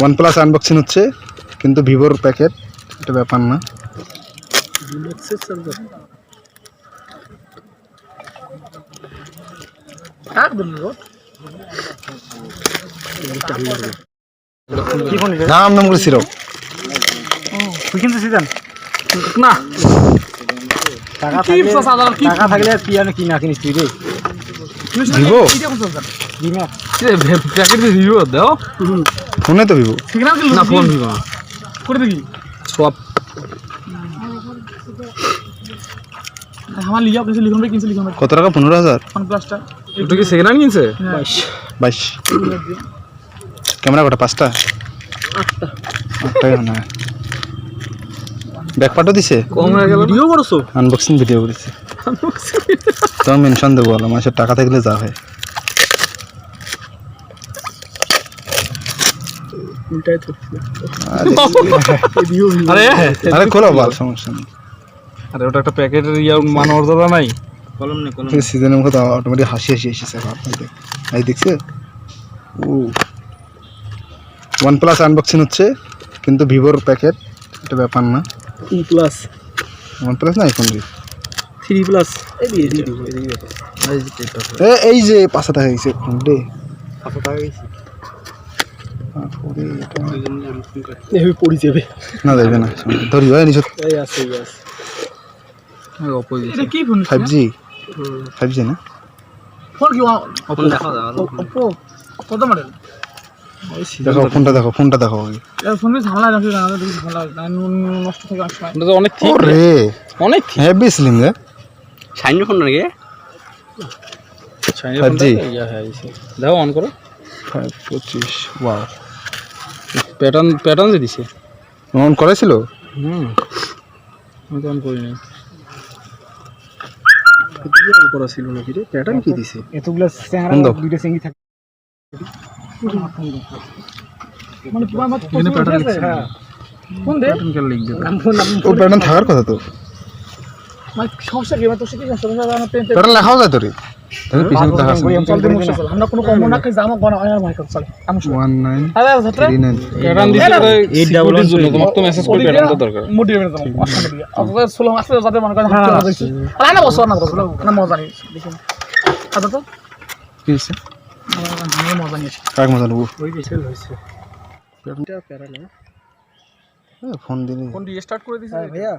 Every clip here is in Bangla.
OnePlus আনবক্সিং হচ্ছে, কিন্তু ভিভোর প্যাকেট, এটা ব্যাপার না। নাম নাম করেছিল না টাকা থাকলে কি আর কি না কিনিস তুই রে ভিভো প্যাকেট দিয়ে ভিভো দাও ফোনে তো ভিভো না ফোন ভিভো করে দেখি সব আমার লিয়া কিছু লিখুন কিনছে লিখুন কত টাকা? 15,000। OnePlusটা এটা কি সেকেন্ড হ্যান্ড কিনছে 22। ক্যামেরা কটা? 5টা 8টাই না। ব্যাক পার্টও দিছে। কম হয়ে গেল। ভিডিও করছো? আনবক্সিং ভিডিও করেছে। তো মেনশন দেবো, বলো মানুষের টাকা থাকলে যা হয়। আরে আরে খোলো বল, সমস্যা নেই। আরে ওটা একটা প্যাকেটের মানমর্যাদা নাই। কলম নে কলম সিজনের মুখে তো অটোমেটিক হাসি হাসি এসেছে। এই দেখছে ও OnePlus আনবক্সিং হচ্ছে, কিন্তু ভিভোর প্যাকেট, এটা ব্যাপার না। OnePlus না আইফোন 3 প্লাস এই যে 500 টাকা গেছে ফোন রে। 500 টাকা গেছে এই পড়ি যাবে না যাইবে না, ধরি ভাই নিছ। এই আছে এটা কি ফোন? 5G না ফোন কি ওপো দেখা দাও ওপো কত মডেল? দেখো ফোনটা দেখো এই ফোনে ঝামেলা আছে না, দেখি ঝামেলা নষ্ট থেকে আসছে। এটা তো অনেক ঠিক ওরে, অনেক হেভি স্লিম রে। শাইনি ফোন নাকি? শাইনি ফোন ইয়া হ্যাঁ দাও অন করো। 525 ওয়াও, প্যাটার্ন যে দিছে অন করেছিল। আমি তো অন করি নাই। করা ছিল নাকি রে? প্যাটার্ন কি দিছে? এতগুলা স্যাংরা দুইটা সিঙ্গি থাকে মানে কি আমার এখানে প্যাটার্ন দিছে। হ্যাঁ কোন দে প্যাটার্ন কে লিখ দে। ও প্যাটার্ন থাকার কথা তো। মানে সমস্যা কি? তো সেটা সমস্যা না। প্যাটার্ন লেখাও যায় তোরে। তুমি পিছনে দেখা আছে। আমরা কোনো কম না করে জামা বানা আর ভাই চলে। 19 আরে ছাত্র 39 প্যাটার্ন দিছে করে 811 জন্য তোমার তো মেসেজ করে প্যাটার্নটা দরকার। মোটিভেট দাও অসামে দিয়া আপনাদের সোলো আসলে যাতে মনে করেন হাত চলে যাচ্ছে। আরে না বসো না বসো না মজা নেই দেখুন। আদা তো কি হইছে? আমার মজা নেই। কাক মজা নেবো। ওই গেছে হইছে প্যাটার্নটা প্যারা না। ফোন দিলে ফোন দিয়ে স্টার্ট করে দিয়েছে ভাইয়া।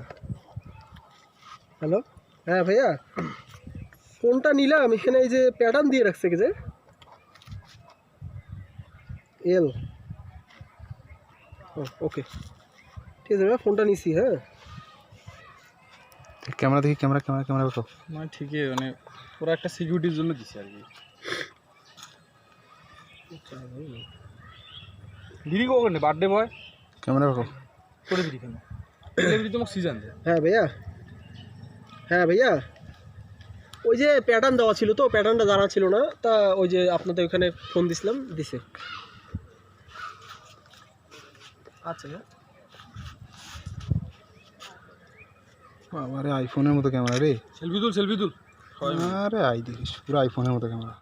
হ্যালো হ্যাঁ ভাইয়া, ফোনটা নিলাম, এখানে এই যে প্যাটার্ন দিয়ে রাখছে কি যে এল। ওকে ঠিক আছে ভাইয়া, ফোনটা নিছি। হ্যাঁ ক্যামেরা দেখি, ক্যামেরা দেখো। মানে ঠিকই, মানে পুরো একটা সিকিউরিটির জন্য দিছি আর কি। বিড়ি কো করে বার্থডে বয় ক্যামেরা দেখো করে বিড়ি কেন? বিড়ি তোমাকে সিজন দে। হ্যাঁ ভাইয়া, হ্যাঁ ভাইয়া, ওই যে প্যাটার্ন দেওয়া ছিল তো, প্যাটার্নটা জানা ছিল না, তা ওই যে আপনাদের ওখানে ফোন দিছিলাম, দিছে। আচ্ছা আরে আইফোনের মতো ক্যামেরা রে। সেলফি তুল আরে আই দেখিস পুরো আইফোনের মতো ক্যামেরা।